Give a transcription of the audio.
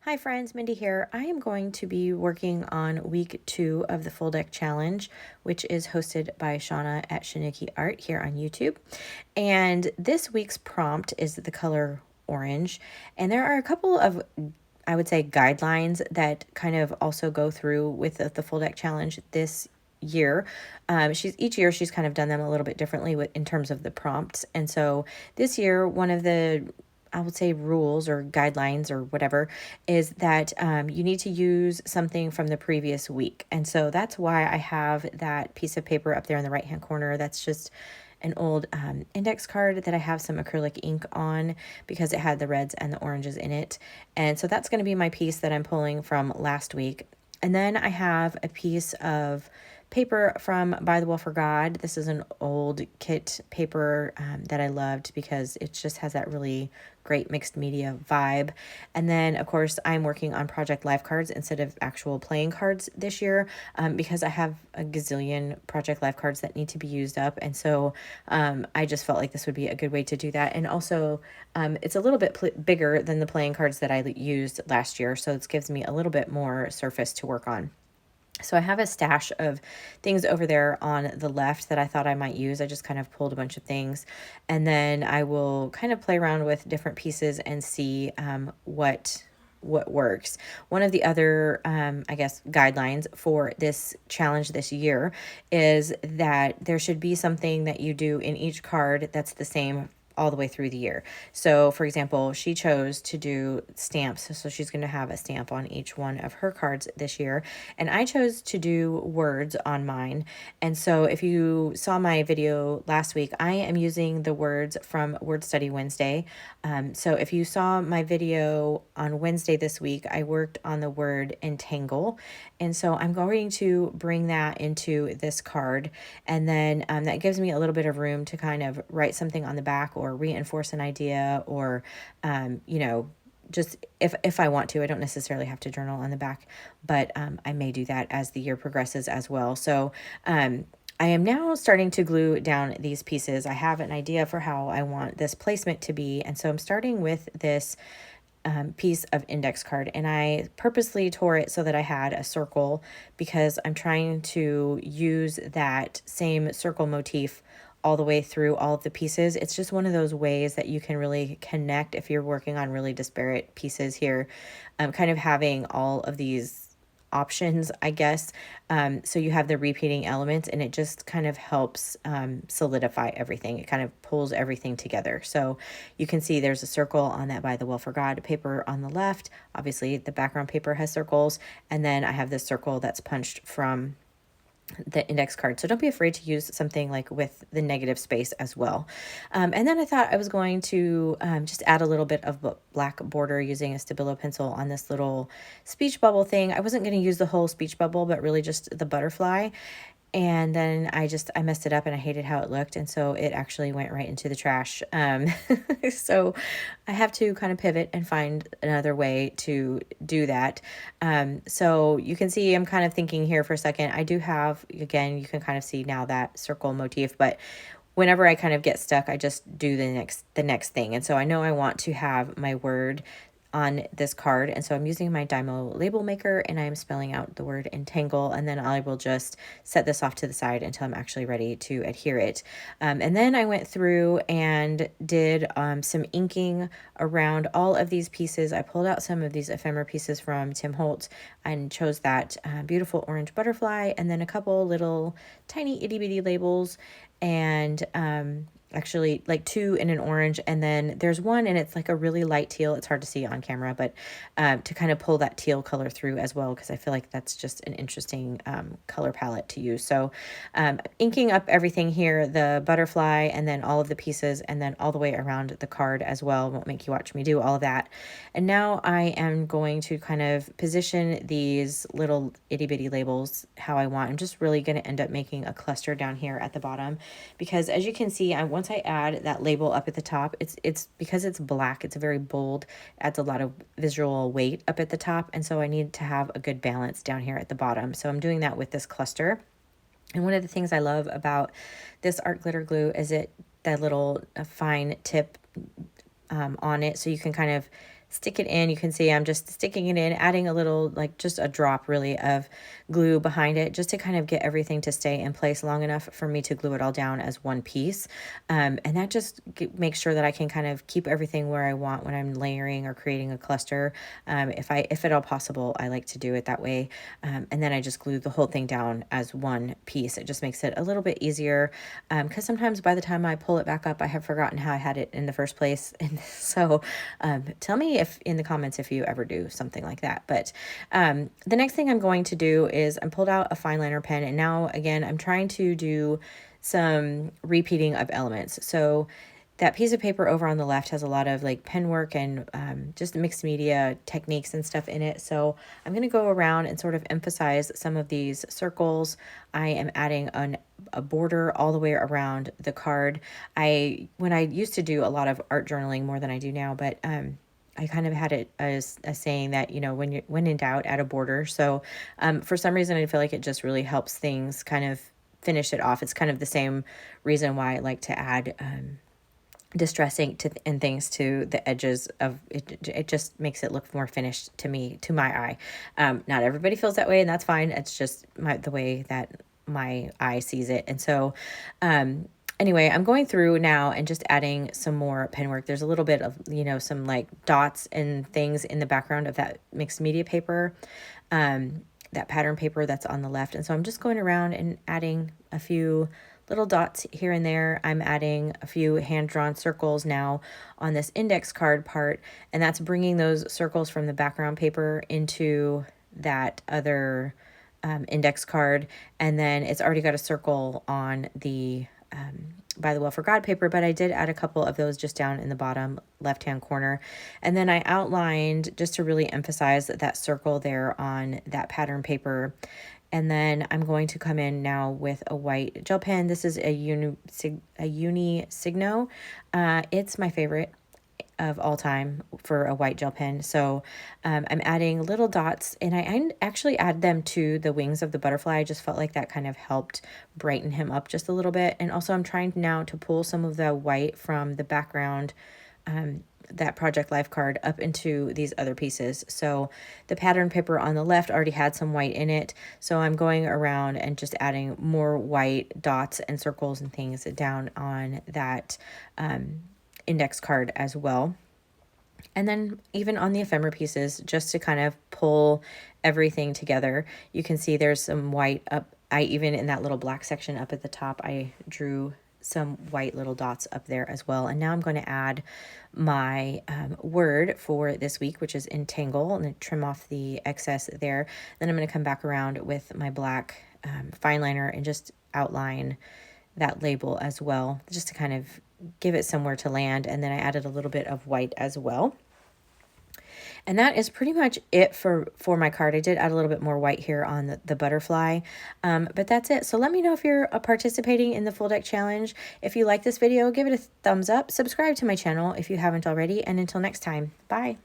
Hi friends, Mindy here. I am going to be working on week 2 of the Full Deck Challenge, which is hosted by Shauna at Shiniki Art here on YouTube. And this week's prompt is the color orange. And there are a couple of, I would say, guidelines that kind of also go through with the Full Deck Challenge this year. Each year she's kind of done them a little bit differently in terms of the prompts. And so this year, one of the I would say rules or guidelines or whatever is that you need to use something from the previous week. And so that's why I have that piece of paper up there in the right hand corner. That's just an old index card that I have some acrylic ink on because it had the reds and the oranges in it. And so that's going to be my piece that I'm pulling from last week. And then I have a piece of paper from By the Will for God. This is an old kit paper that I loved because it just has that really great mixed media vibe. And then, of course, I'm working on project life cards instead of actual playing cards this year because I have a gazillion project life cards that need to be used up. And so I just felt like this would be a good way to do that. And also, it's a little bit bigger than the playing cards that I used last year. So it gives me a little bit more surface to work on. So I have a stash of things over there on the left that I thought I might use. I just kind of pulled a bunch of things, and then I will kind of play around with different pieces and see what works. One of the other, I guess, guidelines for this challenge this year is that there should be something that you do in each card that's the same all the way through the year. So for example, she chose to do stamps. So she's going to have a stamp on each one of her cards this year. And I chose to do words on mine. And so if you saw my video last week, I am using the words from Word Study Wednesday. So if you saw my video on Wednesday this week, I worked on the word entangle. And so I'm going to bring that into this card. And then that gives me a little bit of room to kind of write something on the back or reinforce an idea or, just if I want to. I don't necessarily have to journal on the back, but I may do that as the year progresses as well. So I am now starting to glue down these pieces. I have an idea for how I want this placement to be. And so I'm starting with this piece of index card, and I purposely tore it so that I had a circle because I'm trying to use that same circle motif all the way through all of the pieces. It's just one of those ways that you can really connect if you're working on really disparate pieces here. Kind of having all of these options, I guess. So you have the repeating elements, and it just kind of helps solidify everything. It kind of pulls everything together. So you can see there's a circle on that By the Will for God paper on the left. Obviously, the background paper has circles. And then I have this circle that's punched from the index card. So don't be afraid to use something like with the negative space as well. And then I thought I was going to just add a little bit of black border using a Stabilo pencil on this little speech bubble thing. I wasn't going to use the whole speech bubble, but really just the butterfly. And then I messed it up and I hated how it looked. And so it actually went right into the trash. So I have to kind of pivot and find another way to do that. So you can see I'm kind of thinking here for a second. I do have, again, you can kind of see now that circle motif, but whenever I kind of get stuck, I just do the next thing. And so I know I want to have my word on this card. And so I'm using my Dymo label maker and I'm spelling out the word entangle, and then I will just set this off to the side until I'm actually ready to adhere it. And then I went through and did some inking around all of these pieces. I pulled out some of these ephemera pieces from Tim Holtz and chose that beautiful orange butterfly, and then a couple little tiny itty bitty labels, and actually like 2 in an orange, and then there's one and it's like a really light teal. It's hard to see on camera, but to kind of pull that teal color through as well, because I feel like that's just an interesting color palette to use. So inking up everything here, the butterfly and then all of the pieces, and then all the way around the card as well. Won't make you watch me do all of that. And now I am going to kind of position these little itty bitty labels how I want. I'm just really going to end up making a cluster down here at the bottom, because as you can see, once I add that label up at the top, it's because it's black, it's very bold, adds a lot of visual weight up at the top, and so I need to have a good balance down here at the bottom. So I'm doing that with this cluster. And one of the things I love about this art glitter glue is that little fine tip on it, so you can kind of stick it in. You can see I'm just sticking it in, adding a little, like just a drop really of glue behind it, just to kind of get everything to stay in place long enough for me to glue it all down as one piece. And that just makes sure that I can kind of keep everything where I want when I'm layering or creating a cluster. If at all possible, I like to do it that way. And then I just glue the whole thing down as one piece. It just makes it a little bit easier, because sometimes by the time I pull it back up, I have forgotten how I had it in the first place. And so tell me if in the comments if you ever do something like that. But the next thing I'm going to do is I pulled out a fine liner pen, and now again I'm trying to do some repeating of elements. So that piece of paper over on the left has a lot of like pen work and just mixed media techniques and stuff in it. So I'm going to go around and sort of emphasize some of these circles. I am adding a border all the way around the card. When I used to do a lot of art journaling more than I do now, but I kind of had it as a saying that, you know, when in doubt, add a border. So for some reason, I feel like it just really helps things kind of finish it off. It's kind of the same reason why I like to add distressing and things to the edges of it. It just makes it look more finished to me, to my eye. Not everybody feels that way, and that's fine. It's just the way that my eye sees it. And so anyway, I'm going through now and just adding some more pen work. There's a little bit of, you know, some like dots and things in the background of that mixed media paper, that pattern paper that's on the left. And so I'm just going around and adding a few little dots here and there. I'm adding a few hand-drawn circles now on this index card part, and that's bringing those circles from the background paper into that other index card. And then it's already got a circle on the By the Well for God paper, but I did add a couple of those just down in the bottom left-hand corner. And then I outlined just to really emphasize that circle there on that pattern paper. And then I'm going to come in now with a white gel pen. This is a Uni Signo. It's my favorite of all time for a white gel pen. So I'm adding little dots, and I actually add them to the wings of the butterfly. I just felt like that kind of helped brighten him up just a little bit. And also I'm trying now to pull some of the white from the background, that Project Life card, up into these other pieces. So the pattern paper on the left already had some white in it. So I'm going around and just adding more white dots and circles and things down on that index card as well. And then even on the ephemera pieces, just to kind of pull everything together, you can see there's some white up. Even in that little black section up at the top, I drew some white little dots up there as well. And now I'm going to add my word for this week, which is entangle, and then trim off the excess there. Then I'm going to come back around with my black fine liner and just outline that label as well, just to kind of give it somewhere to land. And then I added a little bit of white as well. And that is pretty much it for my card. I did add a little bit more white here on the butterfly, but that's it. So let me know if you're participating in the full deck challenge. If you like this video, give it a thumbs up, subscribe to my channel if you haven't already, and until next time, bye.